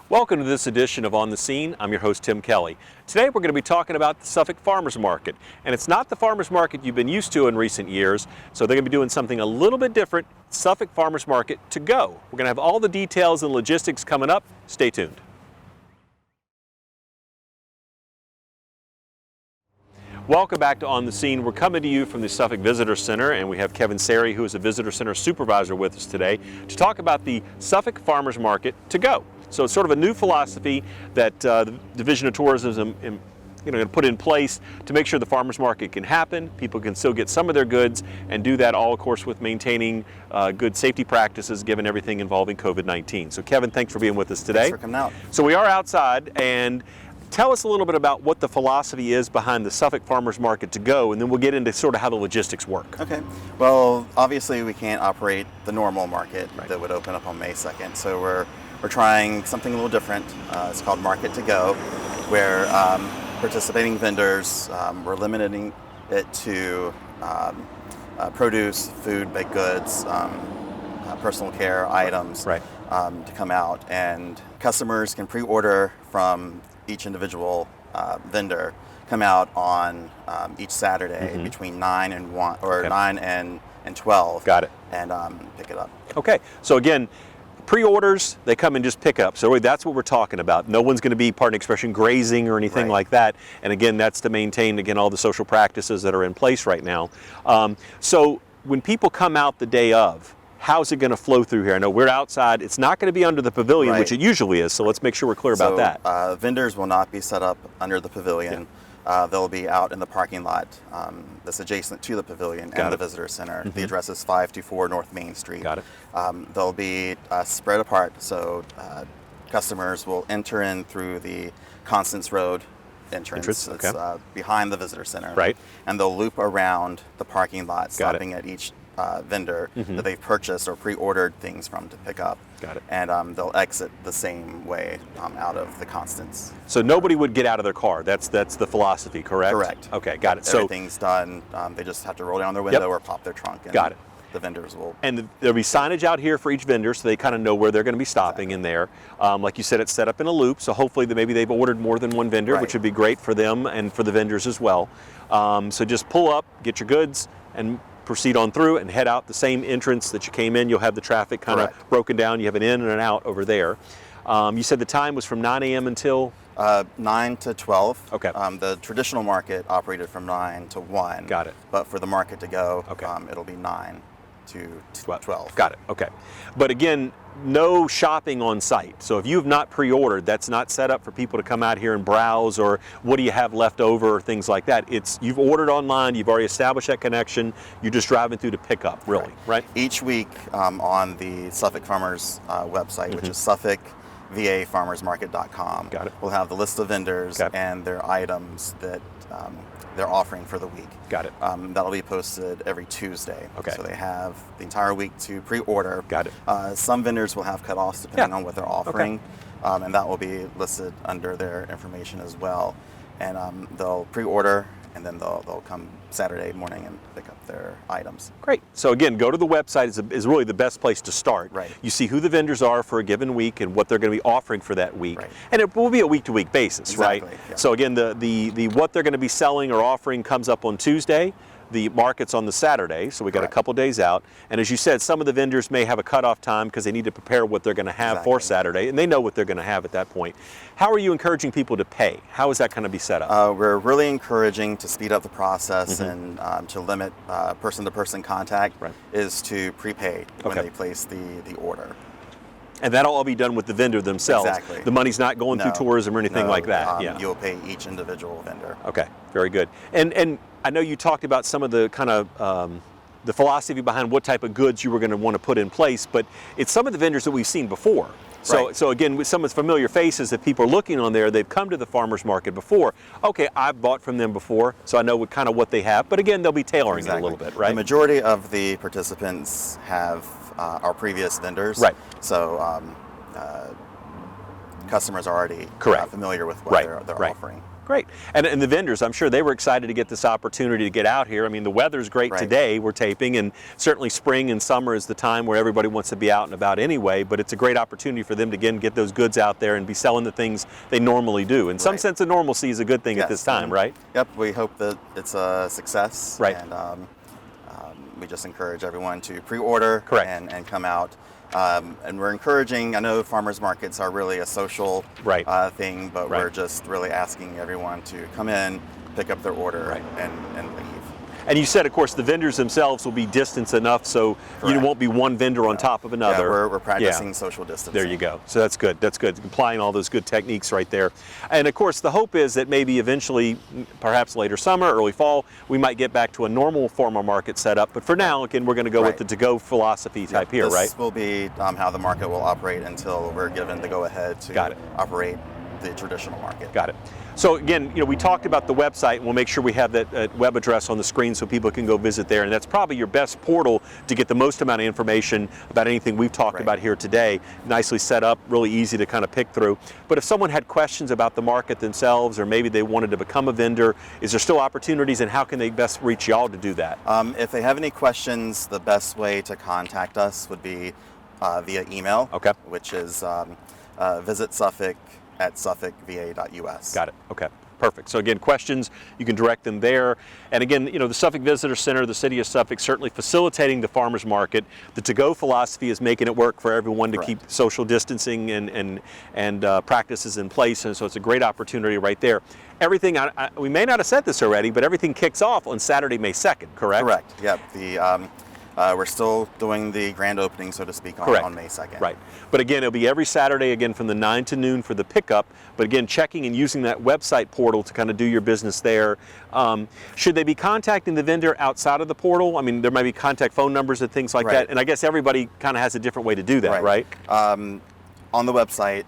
Welcome to this edition of On the Scene. I'm your host, Tim Kelly. Today we're going to be talking about the Suffolk Farmers Market. And it's not the farmers market you've been used to in recent years, so they're going to be doing something a little bit different, Suffolk Farmers Market to go. We're going to have all the details and logistics coming up. Stay tuned. Welcome back to On the Scene. We're coming to you from the Suffolk Visitor Center, and we have Kevin Sari, who is a Visitor Center supervisor, with us today to talk about the Suffolk Farmers Market to go. So it's sort of a new philosophy that the Division of Tourism is going to put in place to make sure the farmers market can happen. People can still get some of their goods and do that all, of course, with maintaining good safety practices given everything involving COVID-19. So Kevin, thanks for being with us today. Thanks for coming out. So we are outside, and tell us a little bit about what the philosophy is behind the Suffolk Farmers Market to go, and then we'll get into sort of how the logistics work. Okay. Well, obviously we can't operate the normal market that would open up on May 2nd. So we're trying something a little different. It's called Market to Go, where participating vendors, we're limiting it to produce, food, baked goods, personal care items to come out. And customers can pre-order from each individual vendor, come out on each Saturday between 9 and 1 or 9 and 12. Got it. And pick it up. Okay. So again, pre-orders, they come and just pick up. So really that's what we're talking about. No one's going to be, pardon the expression, grazing or anything like that. And again, that's to maintain, again, all the social practices that are in place right now. So when people come out the day of, how's it going to flow through here? I know we're outside. It's not going to be under the pavilion, which it usually is. So let's make sure we're clear about that. Vendors will not be set up under the pavilion. They'll be out in the parking lot that's adjacent to the pavilion and the visitor center. The address is 524 North Main Street. Got it. They'll be spread apart, so customers will enter in through the Constance Road entrance. It's behind the visitor center. Right. And they'll loop around the parking lot, stopping at each vendor that they've purchased or pre-ordered things from to pick up. Got it. And they'll exit the same way out of the Constance. So nobody would get out of their car. That's the philosophy, correct? Correct. Okay, got it. Everything's done. They just have to roll down their window or pop their trunk. And got it. The vendors will. And there'll be signage out here for each vendor, so they kind of know where they're going to be stopping in there. Like you said, it's set up in a loop, so hopefully maybe they've ordered more than one vendor, which would be great for them and for the vendors as well. So just pull up, get your goods, and proceed on through and head out the same entrance that you came in. You'll have the traffic kind of broken down. You have an in and an out over there. You said the time was from 9 a.m. until? 9 to 12. Okay. The traditional market operated from 9 to 1. Got it. But for the market to go, it'll be 9 to 12. Got it. Okay. But again, no shopping on site. So if you have not pre-ordered, that's not set up for people to come out here and browse or what do you have left over or things like that. It's you've ordered online, you've already established that connection, you're just driving through to pick up, really, right? Each week on the Suffolk Farmers website, which is SuffolkVAFarmersMarket.com, we'll have the list of vendors and their items that they're offering for the week. Got it. That'll be posted every Tuesday. Okay. So they have the entire week to pre-order. Got it. Some vendors will have cutoffs depending on what they're offering, and that will be listed under their information as well. And they'll pre-order, and then they'll come Saturday morning and pick up their items. Great. So again, go to the website is really the best place to start. Right. You see who the vendors are for a given week and what they're going to be offering for that week. Right. And it will be a week-to-week basis, right? Yeah. So again, the what they're going to be selling or offering comes up on Tuesday. The market's on the Saturday, so we got a couple days out. And as you said, some of the vendors may have a cutoff time because they need to prepare what they're going to have for Saturday, and they know what they're going to have at that point. How are you encouraging people to pay? How is that going to be set up? We're really encouraging to speed up the process and to limit person-to-person contact is to prepay when they place the order. And that'll all be done with the vendor themselves. Exactly. The money's not going through tourism or anything like that. You'll pay each individual vendor. Okay, very good. And I know you talked about some of the kind of the philosophy behind what type of goods you were going to want to put in place, but it's some of the vendors that we've seen before. So again, with some of the familiar faces that people are looking on there, they've come to the farmers market before. Okay, I've bought from them before, so I know kind of what they have. But again, they'll be tailoring it a little bit, right? The majority of the participants have our previous vendors. Right. So customers are already familiar with what they're offering. Great. And the vendors, I'm sure they were excited to get this opportunity to get out here. I mean, the weather's great Right. today, we're taping, and certainly spring and summer is the time where everybody wants to be out and about anyway, but it's a great opportunity for them to, again, get those goods out there and be selling the things they normally do. In some Right. sense of normalcy is a good thing at Yes. this time, Mhm. right? Yep, we hope that it's a success. Right. And we just encourage everyone to pre-order Correct. and come out. And we're encouraging, I know farmers markets are really a social Right. thing, but Right. we're just really asking everyone to come in, pick up their order, Right. and leave. And you said, of course, the vendors themselves will be distanced enough so you Correct. won't be one vendor on top of another. Yeah, we're practicing Yeah. social distancing. There you go. So that's good. That's good. Applying all those good techniques right there. And of course, the hope is that maybe eventually, perhaps later summer, early fall, we might get back to a normal farmer market setup. But for now, again, we're going to go with Right. the to-go philosophy type here, this right? This will be how the market will operate until we're given the go-ahead to Got it. operate the traditional market. Got it. So again, we talked about the website, and we'll make sure we have that web address on the screen so people can go visit there. And that's probably your best portal to get the most amount of information about anything we've talked Right. about here today. Nicely set up, really easy to kind of pick through. But if someone had questions about the market themselves, or maybe they wanted to become a vendor, is there still opportunities, and how can they best reach y'all to do that? If they have any questions, the best way to contact us would be via email, Okay. which is visit Suffolk at suffolkva.us. Got it. Okay. Perfect. So again, questions, you can direct them there. And again, the Suffolk Visitor Center, the City of Suffolk, certainly facilitating the farmers market. The to-go philosophy is making it work for everyone to Correct. keep social distancing and practices in place. And so it's a great opportunity right there. Everything, we may not have said this already, but everything kicks off on Saturday, May 2nd, correct? Correct. Yep. We're still doing the grand opening, so to speak, Correct. on May 2nd. Right. But again, it'll be every Saturday, again, from the 9 to noon for the pickup. But again, checking and using that website portal to kind of do your business there. Should they be contacting the vendor outside of the portal? I mean, there might be contact phone numbers and things like Right. that. And I guess everybody kind of has a different way to do that, right? On the website,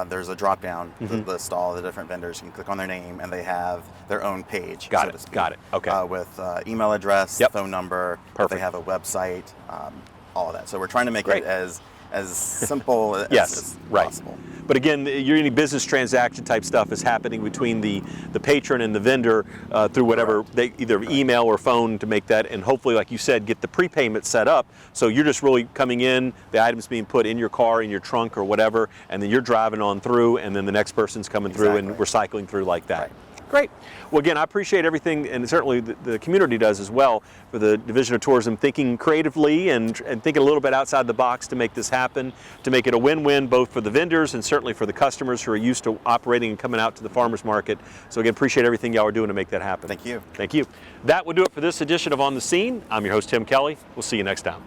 there's a drop-down Mm-hmm. that lists all the different vendors. You can click on their name, and they have their own page, Got so it, to speak. got it, okay. With email address, Yep. phone number, if Perfect. they have a website, all of that. So we're trying to make Great. it as simple Yes, as right. possible. But again, any business transaction type stuff is happening between the patron and the vendor through whatever, they either email or phone to make that, and hopefully, like you said, get the prepayment set up. So you're just really coming in, the items being put in your car, in your trunk or whatever, and then you're driving on through, and then the next person's coming through, and we're cycling through like that. Right. Great. Well, again, I appreciate everything, and certainly the community does as well, for the Division of Tourism thinking creatively and thinking a little bit outside the box to make this happen, to make it a win-win both for the vendors and certainly for the customers who are used to operating and coming out to the farmers market. So again, appreciate everything y'all are doing to make that happen. Thank you. Thank you. That will do it for this edition of On the Scene. I'm your host, Tim Kelly. We'll see you next time.